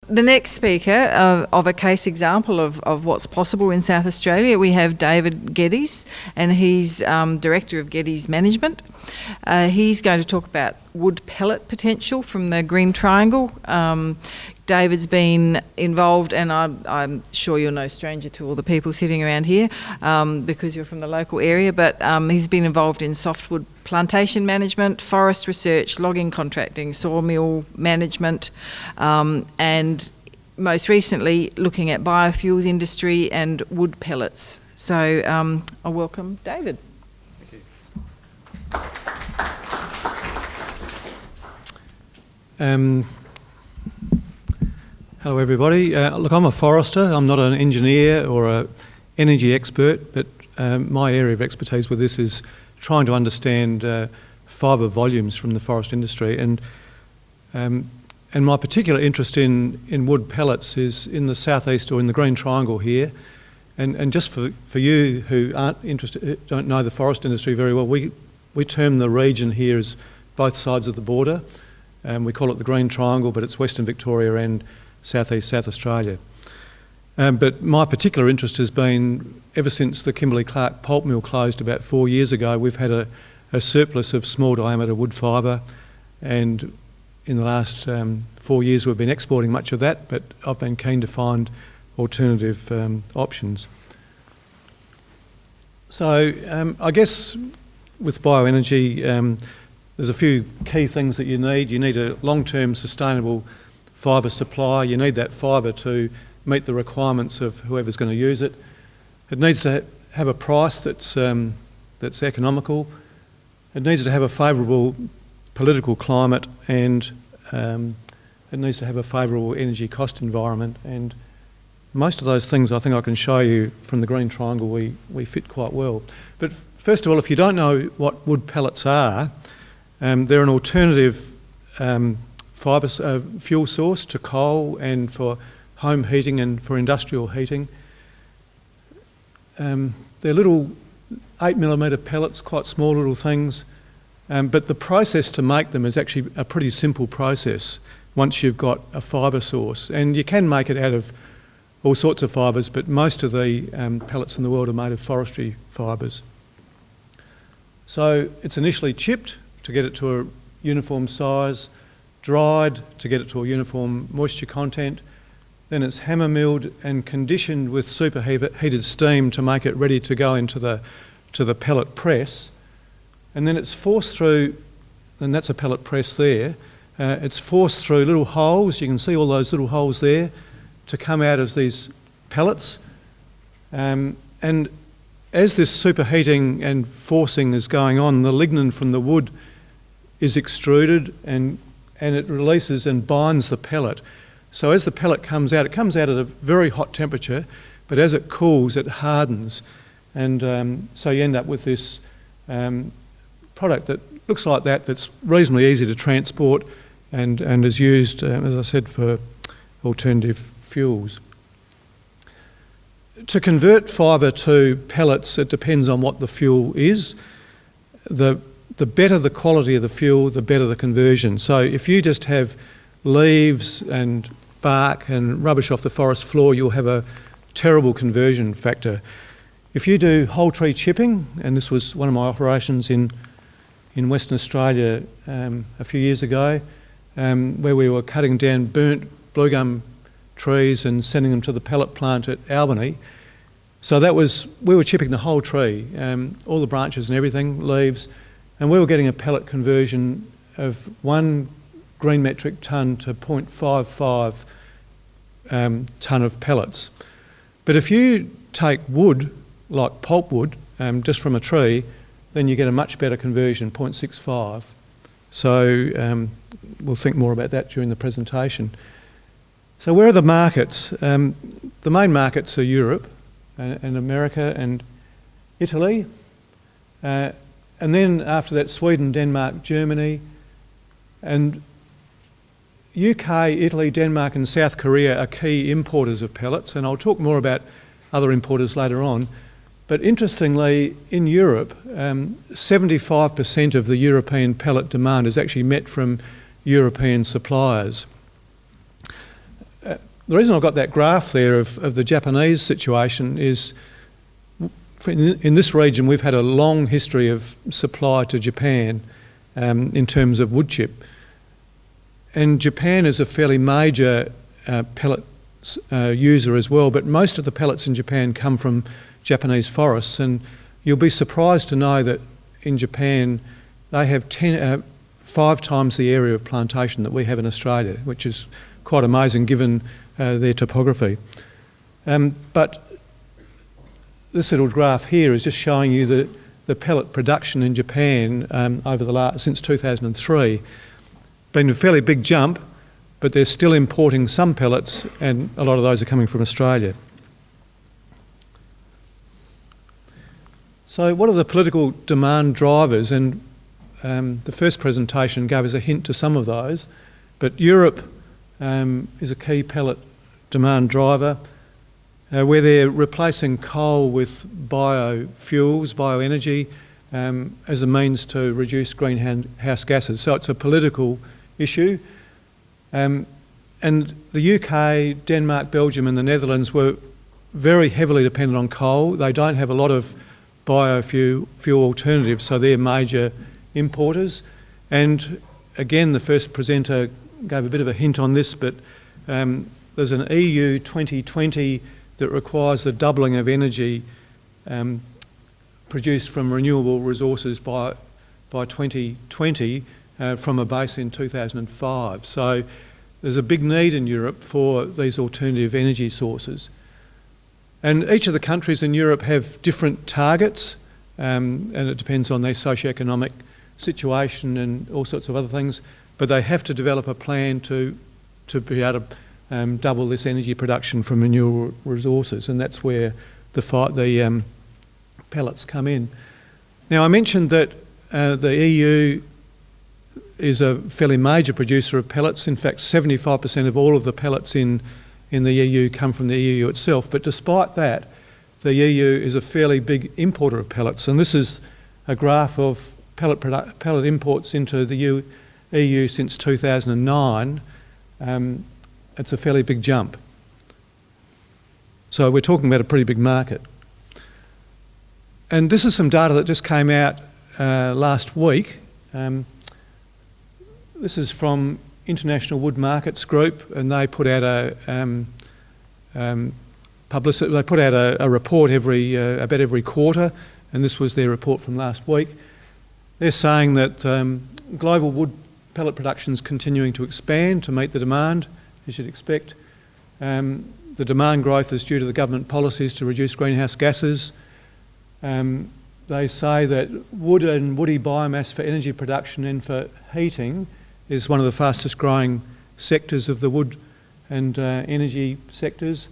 The next speaker of a case example of what's possible in South Australia, we have David Geddes, and he's Director of Geddes Management. He's going to talk about wood pellet potential from the Green Triangle. David's been involved, and I'm sure you're no stranger to all the people sitting around here because you're from the local area, but he's been involved in softwood plantation management, forest research, logging contracting, sawmill management, and most recently looking at biofuels industry and wood pellets. So I welcome David. Thank you. Hello everybody. Look, I'm a forester. I'm not an engineer or an energy expert, but my area of expertise with this is trying to understand fibre volumes from the forest industry, and my particular interest in wood pellets is in the southeast or in the Green Triangle here. And just for you who aren't interested, don't know the forest industry very well, we term the region here as both sides of the border. We call it the Green Triangle, but it's Western Victoria and southeast South Australia. But my particular interest has been, ever since the Kimberley-Clark pulp mill closed about 4 years ago, we've had a surplus of small diameter wood fibre, and in the last 4 years we've been exporting much of that, but I've been keen to find alternative options. So I guess with bioenergy, there's a few key things that you need. You need a long-term sustainable fibre supply. You need that fibre to meet the requirements of whoever's going to use it. It needs to have a price that's economical. It needs to have a favourable political climate, and it needs to have a favourable energy cost environment. And most of those things I think I can show you from the Green Triangle we fit quite well. But first of all, if you don't know what wood pellets are, they're an alternative fibre fuel source to coal and for home heating and for industrial heating. They're little 8mm pellets, quite small little things, but the process to make them is actually a pretty simple process once you've got a fibre source. And you can make it out of all sorts of fibres, but most of the pellets in the world are made of forestry fibres. So it's initially chipped to get it to a uniform size, dried to get it to a uniform moisture content, then it's hammer milled and conditioned with superheated steam to make it ready to go into the pellet press, and then it's forced through, and that's a pellet press there, it's forced through little holes, you can see all those little holes there, to come out as these pellets, and as this superheating and forcing is going on, the lignin from the wood is extruded and it releases and binds the pellet. So as the pellet comes out, it comes out at a very hot temperature, but as it cools, it hardens. And so you end up with this product that looks like that, that's reasonably easy to transport and is used, as I said, for alternative fuels. To convert fibre to pellets, it depends on what the fuel is. The better the quality of the fuel, the better the conversion. So if you just have leaves and bark and rubbish off the forest floor, you'll have a terrible conversion factor. If you do whole tree chipping, and this was one of my operations in Western Australia a few years ago, where we were cutting down burnt blue gum trees and sending them to the pellet plant at Albany. So we were chipping the whole tree, all the branches and everything, leaves, and we were getting a pellet conversion of 1 green metric tonne to 0.55 tonne of pellets. But if you take wood, like pulpwood, just from a tree, then you get a much better conversion, 0.65. So we'll think more about that during the presentation. So where are the markets? The main markets are Europe and America and Italy. And then after that, Sweden, Denmark, Germany, and UK, Italy, Denmark and South Korea are key importers of pellets, and I'll talk more about other importers later on. But interestingly, in Europe, 75% of the European pellet demand is actually met from European suppliers. the reason I've got that graph there of the Japanese situation is in this region we've had a long history of supply to Japan in terms of wood chip. And Japan is a fairly major pellet user as well, but most of the pellets in Japan come from Japanese forests, and you'll be surprised to know that in Japan they have 5 times the area of plantation that we have in Australia, which is quite amazing given their topography. But this little graph here is just showing you the pellet production in Japan since 2003. Been a fairly big jump, but they're still importing some pellets, and a lot of those are coming from Australia. So what are the political demand drivers? And the first presentation gave us a hint to some of those, but Europe is a key pellet demand driver, where they're replacing coal with biofuels, bioenergy, as a means to reduce greenhouse gases. So it's a political issue. And the UK, Denmark, Belgium and the Netherlands were very heavily dependent on coal. They don't have a lot of biofuel alternatives, so they're major importers. And again, the first presenter gave a bit of a hint on this, but there's an EU 2020 that requires the doubling of energy produced from renewable resources by 2020 from a base in 2005. So there's a big need in Europe for these alternative energy sources. And each of the countries in Europe have different targets, and it depends on their socioeconomic situation and all sorts of other things, but they have to develop a plan to be able to double this energy production from renewable resources, and that's where the pellets come in. Now, I mentioned that the EU is a fairly major producer of pellets. In fact, 75% of all of the pellets in the EU come from the EU itself, but despite that, the EU is a fairly big importer of pellets, and this is a graph of pellet imports into the EU since 2009. It's a fairly big jump. So we're talking about a pretty big market. And this is some data that just came out last week. This is from International Wood Markets Group, and they put out a report about every quarter, and this was their report from last week. They're saying that global wood pellet production is continuing to expand to meet the demand, as you'd expect. The demand growth is due to the government policies to reduce greenhouse gases. They say that wood and woody biomass for energy production and for heating is one of the fastest growing sectors of the wood and energy sectors.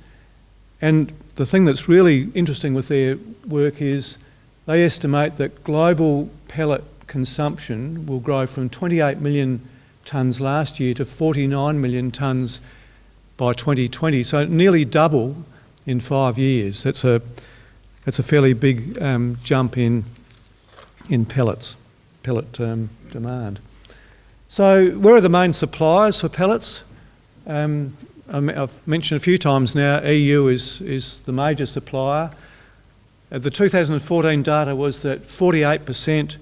And the thing that's really interesting with their work is they estimate that global pellet consumption will grow from 28 million tonnes last year to 49 million tonnes by 2020, so nearly double in 5 years. That's a fairly big jump in pellet demand. So where are the main suppliers for pellets? I've mentioned a few times now, EU is the major supplier. The 2014 data was that 48%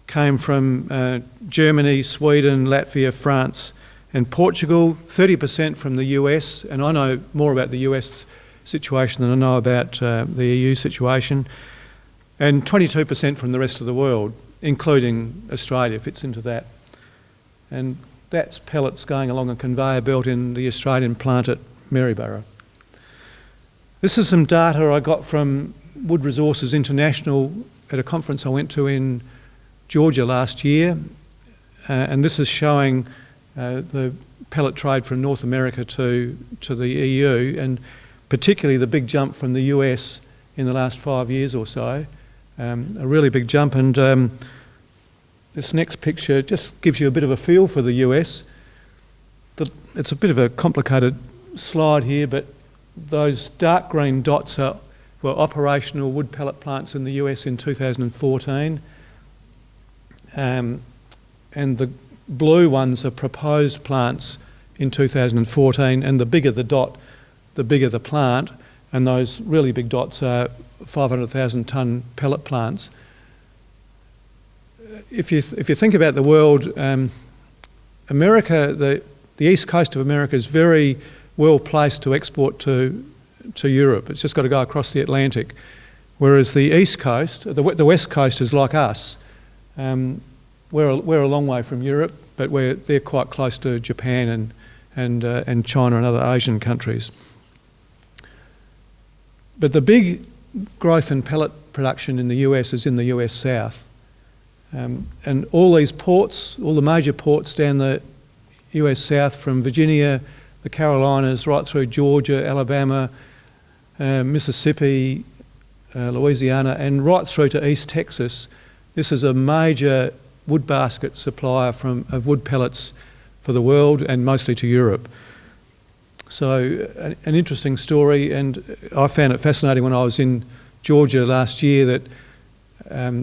came from Germany, Sweden, Latvia, France and Portugal, 30% from the US, and I know more about the US situation than I know about the EU situation, and 22% from the rest of the world, including Australia fits into that. And that's pellets going along a conveyor belt in the Australian plant at Maryborough. This is some data I got from Wood Resources International at a conference I went to in Georgia last year, and this is showing the pellet trade from North America to the EU, and particularly the big jump from the US in the last 5 years or so, a really big jump. And this next picture just gives you a bit of a feel for the US. It's a bit of a complicated slide here, but those dark green dots were operational wood pellet plants in the US in 2014. And the blue ones are proposed plants in 2014, and the bigger the dot, the bigger the plant, and those really big dots are 500,000 tonne pellet plants. If you think about the world, America, the east coast of America is very well placed to export to Europe. It's just got to go across the Atlantic. Whereas the east coast, the west coast is like us. We're a long way from Europe, but they're quite close to Japan and China and other Asian countries. But the big growth in pellet production in the US is in the US South. And all these ports, all the major ports down the US South, from Virginia, the Carolinas, right through Georgia, Alabama, Mississippi, Louisiana, and right through to East Texas, this is a major wood basket supplier of wood pellets for the world and mostly to Europe. So an interesting story, and I found it fascinating when I was in Georgia last year that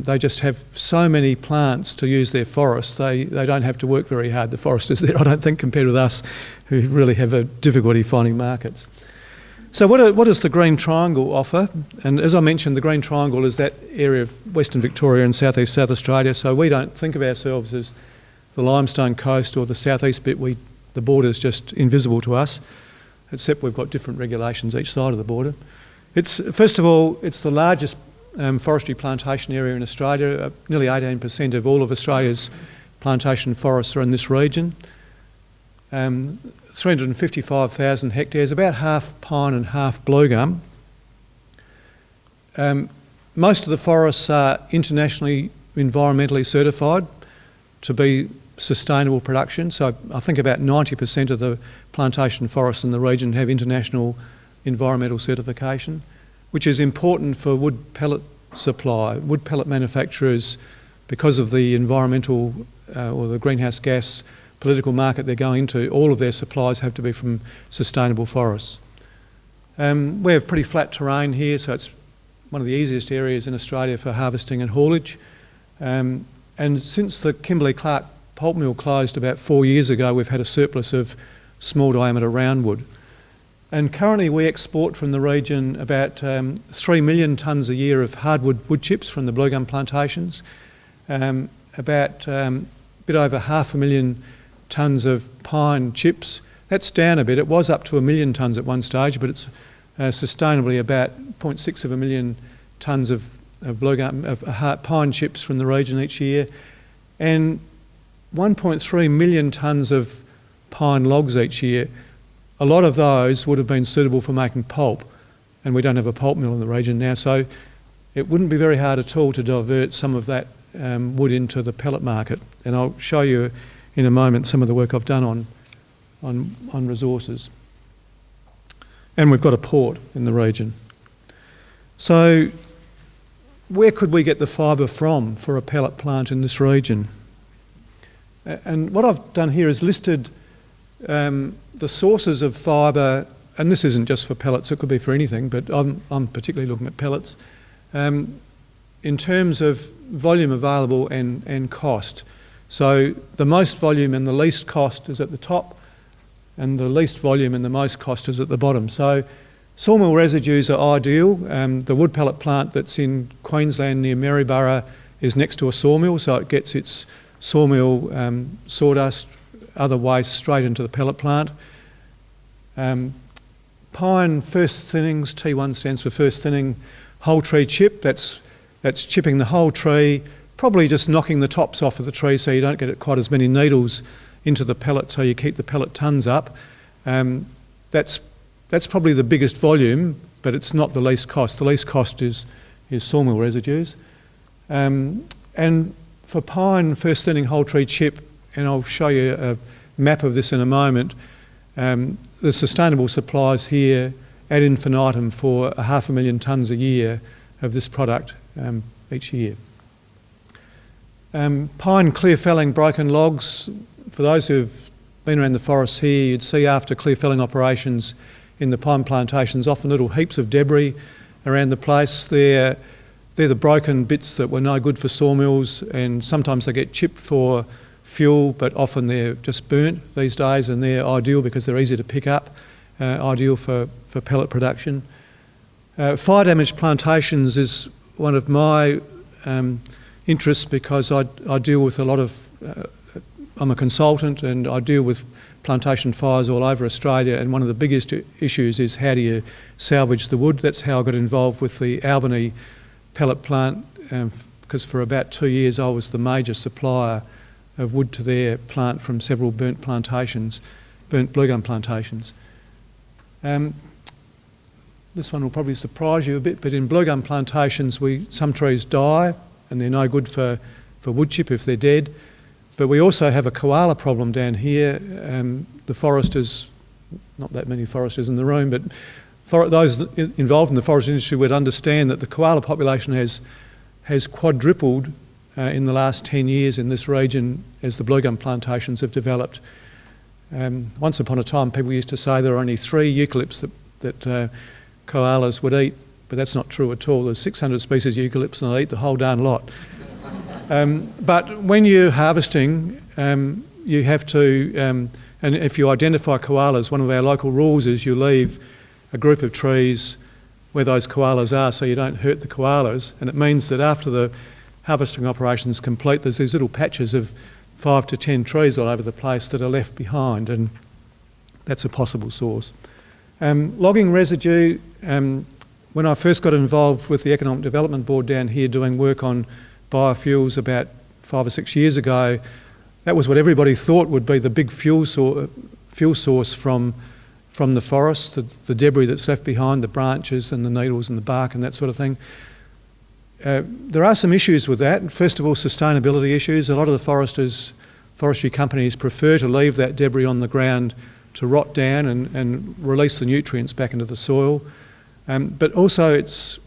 they just have so many plants to use their forests. They don't have to work very hard, the foresters there, I don't think, compared with us, who really have a difficulty finding markets. So what does the Green Triangle offer? And as I mentioned, the Green Triangle is that area of Western Victoria and southeast South Australia, so we don't think of ourselves as the limestone coast or the southeast bit. The border's just invisible to us, except we've got different regulations each side of the border. First of all, it's the largest forestry plantation area in Australia. Nearly 18% of all of Australia's plantation forests are in this region. 355,000 hectares, about half pine and half bluegum. Most of the forests are internationally environmentally certified to be sustainable production. So I think about 90% of the plantation forests in the region have international environmental certification, which is important for wood pellet supply. Wood pellet manufacturers, because of the environmental or the greenhouse gas political market they're going into, all of their supplies have to be from sustainable forests. We have pretty flat terrain here, so it's one of the easiest areas in Australia for harvesting and haulage. And since the Kimberley-Clark pulp mill closed about 4 years ago, we've had a surplus of small diameter roundwood. And currently we export from the region about 3 million tonnes a year of hardwood wood chips from the bluegum plantations, about a bit over 500,000 tonnes of pine chips. That's down a bit. It was up to 1 million tonnes at one stage, but it's sustainably about 0.6 of a million tonnes of bluegum, of pine chips from the region each year, and 1.3 million tonnes of pine logs each year. A lot of those would have been suitable for making pulp, and we don't have a pulp mill in the region now, so it wouldn't be very hard at all to divert some of that wood into the pellet market. And I'll show you in a moment some of the work I've done on resources. And we've got a port in the region. So where could we get the fibre from for a pellet plant in this region? And what I've done here is listed the sources of fibre, and this isn't just for pellets, it could be for anything, but I'm particularly looking at pellets, in terms of volume available and cost. So the most volume and the least cost is at the top, and the least volume and the most cost is at the bottom. So sawmill residues are ideal. The wood pellet plant that's in Queensland near Maryborough is next to a sawmill, so it gets its sawmill sawdust, other waste straight into the pellet plant. Pine first thinnings, T1 stands for first thinning, whole tree chip, that's chipping the whole tree, probably just knocking the tops off of the tree so you don't get quite as many needles into the pellet, so you keep the pellet tonnes up. That's probably the biggest volume, but it's not the least cost. The least cost is sawmill residues. And for pine first thinning whole tree chip, and I'll show you a map of this in a moment, the sustainable supplies here ad infinitum for 500,000 tonnes a year of this product each year. Pine clear felling broken logs, for those who've been around the forests here, you'd see after clear felling operations in the pine plantations often little heaps of debris around the place. They're the broken bits that were no good for sawmills, and sometimes they get chipped for fuel, but often they're just burnt these days, and they're ideal because they're easy to pick up, ideal for pellet production. Fire damaged plantations is one of my interests because I deal with a lot of, I'm a consultant and I deal with plantation fires all over Australia, and one of the biggest issues is how do you salvage the wood. That's how I got involved with the Albany pellet plant, because for about 2 years I was the major supplier of wood to their plant from several burnt blue gum plantations. This one will probably surprise you a bit, but in blue gum plantations some trees die and they're no good for wood chip if they're dead. But we also have a koala problem down here. The foresters, not that many foresters in the room, but those involved in the forest industry would understand that the koala population has quadrupled in the last 10 years in this region as the blue gum plantations have developed. Once upon a time, people used to say there are only 3 eucalypts that koalas would eat, but that's not true at all. There's 600 species of eucalypts and they eat the whole darn lot. But when you're harvesting, you have to, and if you identify koalas, one of our local rules is you leave a group of trees where those koalas are so you don't hurt the koalas, and it means that after the harvesting operation is complete, there's these little patches of 5 to 10 trees all over the place that are left behind, and that's a possible source. Logging residue, when I first got involved with the Economic Development Board down here doing work on biofuels about 5 or 6 years ago, that was what everybody thought would be the big fuel source from the forest, the debris that's left behind, the branches and the needles and the bark and that sort of thing. There are some issues with that. First of all, sustainability issues. A lot of the forestry companies prefer to leave that debris on the ground to rot down and release the nutrients back into the soil. But also it's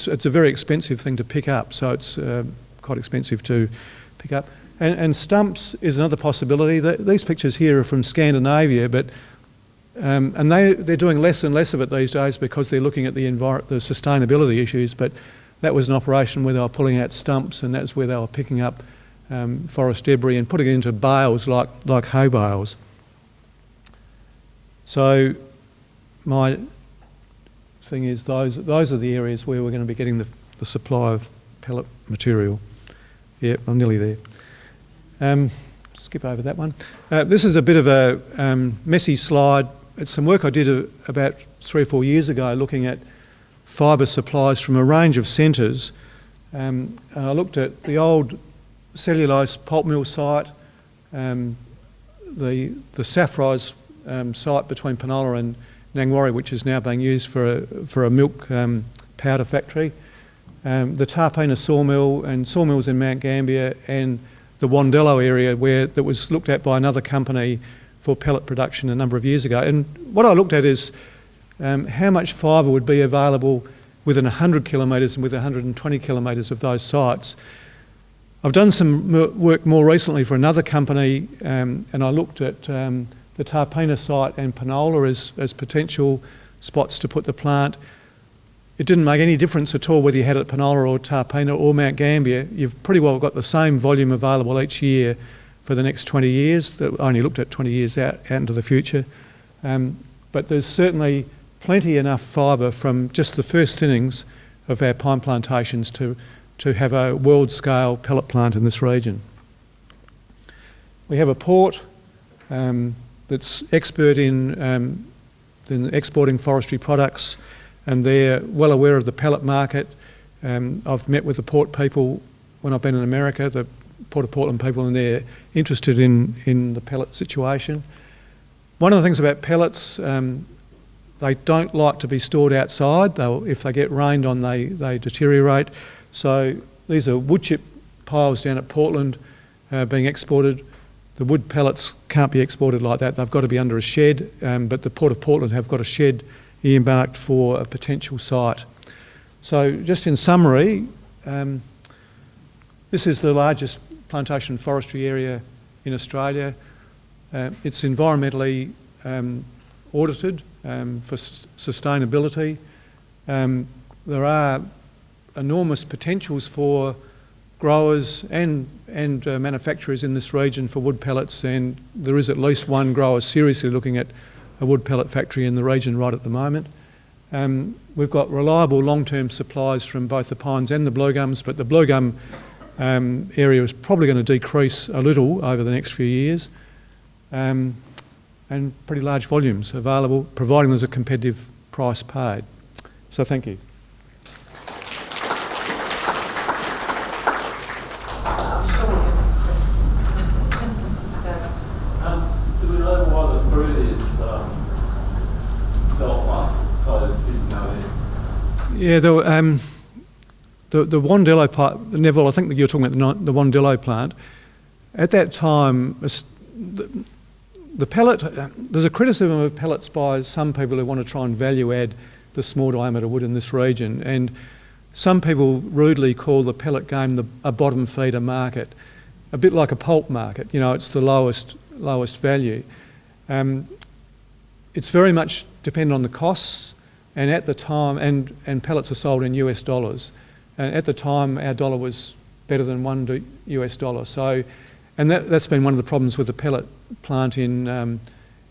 a very expensive thing to pick up, so it's quite expensive to pick up. And stumps is another possibility. These pictures here are from Scandinavia, but and they're doing less and less of it these days because they're looking at the sustainability issues. But that was an operation where they were pulling out stumps, and that's where they were picking up forest debris and putting it into bales like hay bales. So my thing is those are the areas where we're going to be getting the supply of pellet material. Yeah, I'm nearly there. Skip over that one. This is a bit of a messy slide. It's some work I did about 3 or 4 years ago looking at fibre supplies from a range of centres. And I looked at the old cellulose pulp mill site, the Saffrise site between Penola and Nangwarry, which is now being used for a milk powder factory, the Tarpina sawmill and sawmills in Mount Gambier, and the Wandello area that was looked at by another company for pellet production a number of years ago. And what I looked at is how much fibre would be available within 100 kilometres and within 120 kilometres of those sites. I've done some work more recently for another company, and I looked at the Tarpina site and Penola as potential spots to put the plant. It didn't make any difference at all whether you had it at Penola or Tarpina or Mount Gambier. You've pretty well got the same volume available each year for the next 20 years. I only looked at 20 years out into the future. But there's certainly plenty enough fibre from just the first innings of our pine plantations to have a world-scale pellet plant in this region. We have a port that's expert in exporting forestry products, and they're well aware of the pellet market. I've met with the port people when I've been in America, the Port of Portland people, and they're interested in the pellet situation. One of the things about pellets, they don't like to be stored outside. If they get rained on, they deteriorate. So these are wood chip piles down at Portland being exported. The wood pellets can't be exported like that. They've got to be under a shed, but the Port of Portland have got a shed earmarked for a potential site. So just in summary, this is the largest plantation forestry area in Australia. It's environmentally audited for sustainability. There are enormous potentials for growers and manufacturers in this region for wood pellets, and there is at least one grower seriously looking at a wood pellet factory in the region right at the moment. We've got reliable long-term supplies from both the pines and the blue gums, but the blue gum area is probably going to decrease a little over the next few years, and pretty large volumes available, providing there's a competitive price paid. So thank you. Do we know why the fruit is Yeah, the Wandello plant, Neville, I think that you're talking about the Wandello plant. At that time, the pellet, there's a criticism of pellets by some people who want to try and value add the small diameter wood in this region, and some people rudely call the pellet game a bottom feeder market, a bit like a pulp market. You know, it's the lowest value. It's very much dependent on the costs, and at the time, and pellets are sold in US dollars. And at the time, our dollar was better than $1. So, and that's been one of the problems with the pellet plant in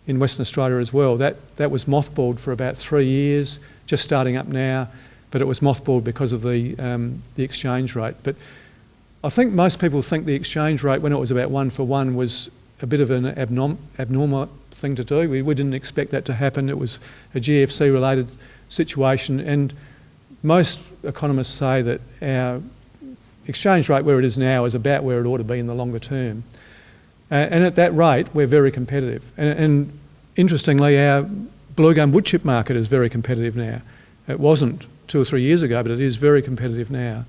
Western Australia as well. That was mothballed for about 3 years, just starting up now, but it was mothballed because of the exchange rate. But I think most people think the exchange rate, when it was about 1 for 1, was a bit of an abnormal thing to do. We didn't expect that to happen. It was a GFC-related situation, and most economists say that our exchange rate where it is now is about where it ought to be in the longer term. And at that rate, we're very competitive. And interestingly, our blue gum wood chip market is very competitive now. It wasn't 2 or 3 years ago, but it is very competitive now.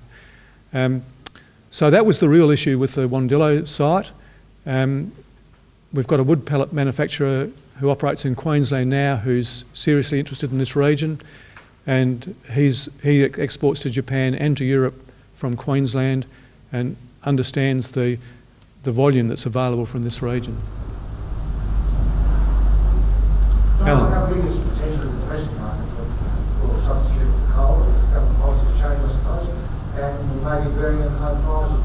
So that was the real issue with the Wandello site. We've got a wood pellet manufacturer who operates in Queensland now who's seriously interested in this region, and he exports to Japan and to Europe from Queensland and understands the volume that's available from this region. Alan? How big is potentially the domestic market for substitute for coal if government policies change, I suppose, and maybe burning and home fires as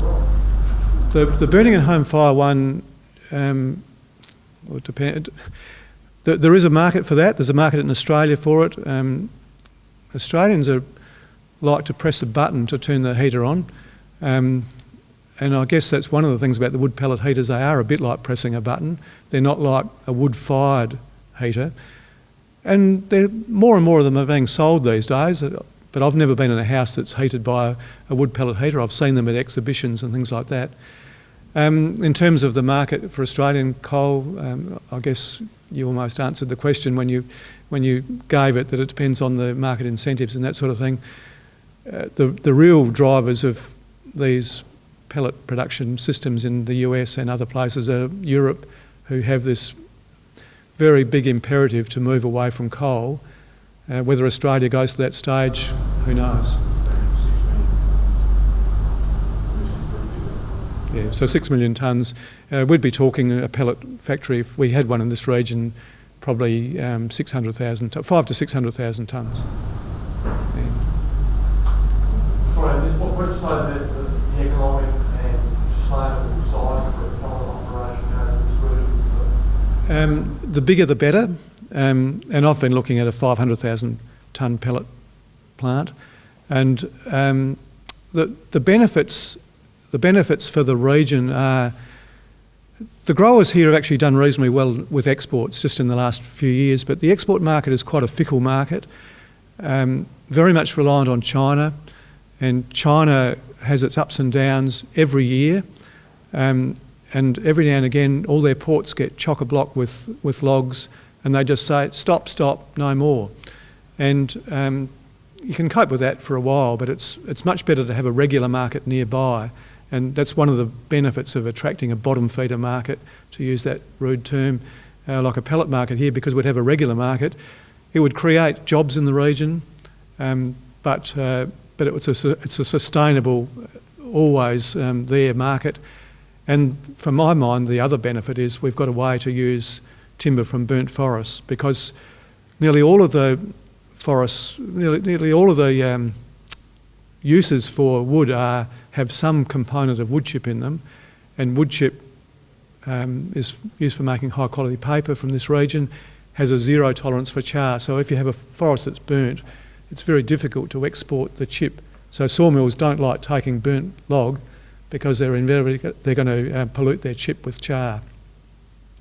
well? The burning and home fire one, well, it depends. There is a market for that. There's a market in Australia for it. Australians like to press a button to turn the heater on. And I guess that's one of the things about the wood pellet heaters. They are a bit like pressing a button. They're not like a wood-fired heater. And more and more of them are being sold these days. But I've never been in a house that's heated by a wood pellet heater. I've seen them at exhibitions and things like that. In terms of the market for Australian coal, I guess you almost answered the question when you gave it, that it depends on the market incentives and that sort of thing. The real drivers of these pellet production systems in the US and other places are Europe, who have this very big imperative to move away from coal. Whether Australia goes to that stage, who knows? Yeah, so 6 million tonnes. We'd be talking a pellet factory, if we had one in this region, probably 600,000, 5 to 600,000 tonnes. Yeah. Sorry, what's the size of the economic and sustainable size of the pellet operation out of this region? The bigger the better, and I've been looking at a 500,000 tonne pellet plant, and the benefits for the region are, the growers here have actually done reasonably well with exports just in the last few years, but the export market is quite a fickle market, very much reliant on China, and China has its ups and downs every year, and every now and again all their ports get chock-a-block with logs, and they just say, stop, no more. And you can cope with that for a while, but it's much better to have a regular market nearby. And that's one of the benefits of attracting a bottom feeder market, to use that rude term, like a pellet market here, because we'd have a regular market. It would create jobs in the region, but it's a sustainable, always there market. And from my mind, the other benefit is we've got a way to use timber from burnt forests, because nearly all of the forests, nearly all of the uses for wood have some component of wood chip in them, and wood chip is used for making high quality paper from this region, has a zero tolerance for char. So if you have a forest that's burnt, it's very difficult to export the chip. So sawmills don't like taking burnt log because they're going to pollute their chip with char.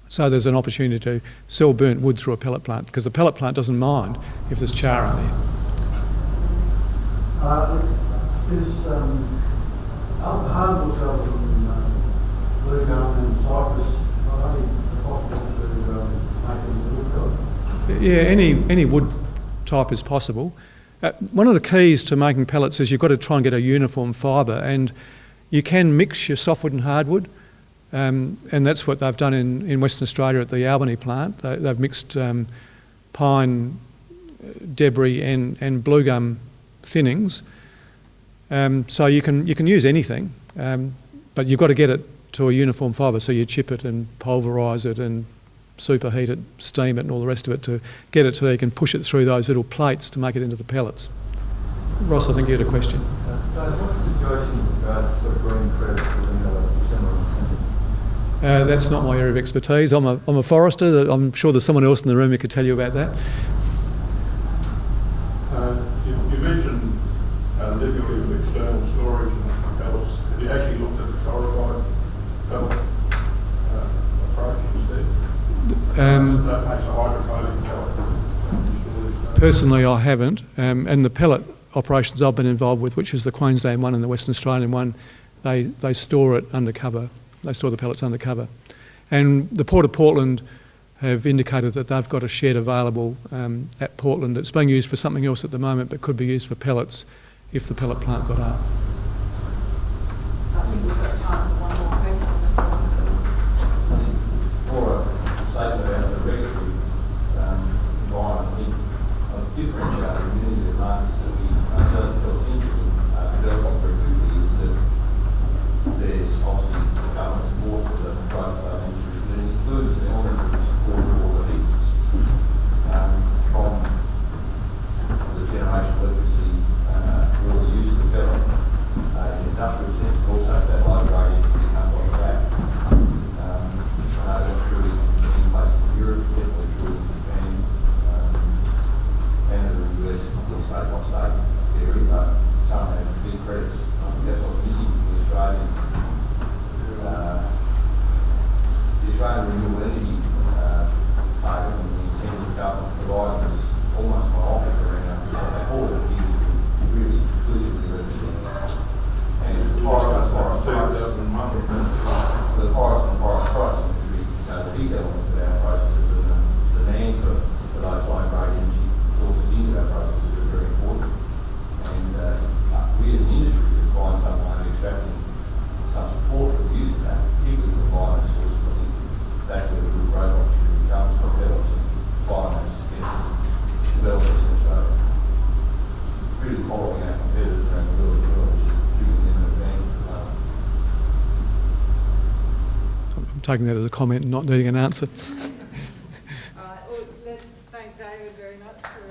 So there's an opportunity to sell burnt wood through a pellet plant, because the pellet plant doesn't mind if there's char on there. Is hardwoods other than blue gum and cypress not only possible to make them wood pellet? Yeah, any wood type is possible. One of the keys to making pellets is you've got to try and get a uniform fibre, and you can mix your softwood and hardwood, and that's what they've done in Western Australia at the Albany plant. They've mixed pine, debris and blue gum thinnings. So you can use anything, but you've got to get it to a uniform fibre, so you chip it and pulverise it and superheat it, steam it and all the rest of it to get it so you can push it through those little plates to make it into the pellets. Ross, I think you had a question. What's the situation with regards to green credits or similar? That's not my area of expertise. I'm a forester. I'm sure there's someone else in the room who could tell you about that. You mentioned liberty of external storage and pellets. Have you actually looked at the clarified pellet approach instead? That makes a hydrophobic pellet. Personally, I haven't. And the pellet operations I've been involved with, which is the Queensland one and the Western Australian one, they store it undercover. They store the pellets undercover. And the Port of Portland have indicated that they've got a shed available at Portland that's being used for something else at the moment, but could be used for pellets if the pellet plant got up. So I think we've got time for one more question. For a statement about the regulatory environment, I think differentiating many of the markets that we ourselves built into develop very quickly is that there's obviously government support for the growth of our industry, but it includes the element of support for the heats from the generation of electricity or the use of the pellet in industrial sense, but also that low grade energy comes off the back. I know that's true in many places in Europe, definitely true in Japan, Canada, and the US, state by state area, but some have big credits. I think that's what's missing from the Australian renewable energy target and the incentive government providing is almost myopic around the whole of the industry really exclusively representing. And the forest and forest price industry, the big element of our process is the demand for those low grade energy sources into our process is very important. And we as an industry could find some way of extracting some support for the use of that, particularly for biomass sources. I think that's where the real growth opportunity comes from pellets and biomass developers in Australia. Really following our competitors around the world as well, which is giving them an advantage. I'm taking that as a comment and not needing an answer. All right, well, let's thank David very much for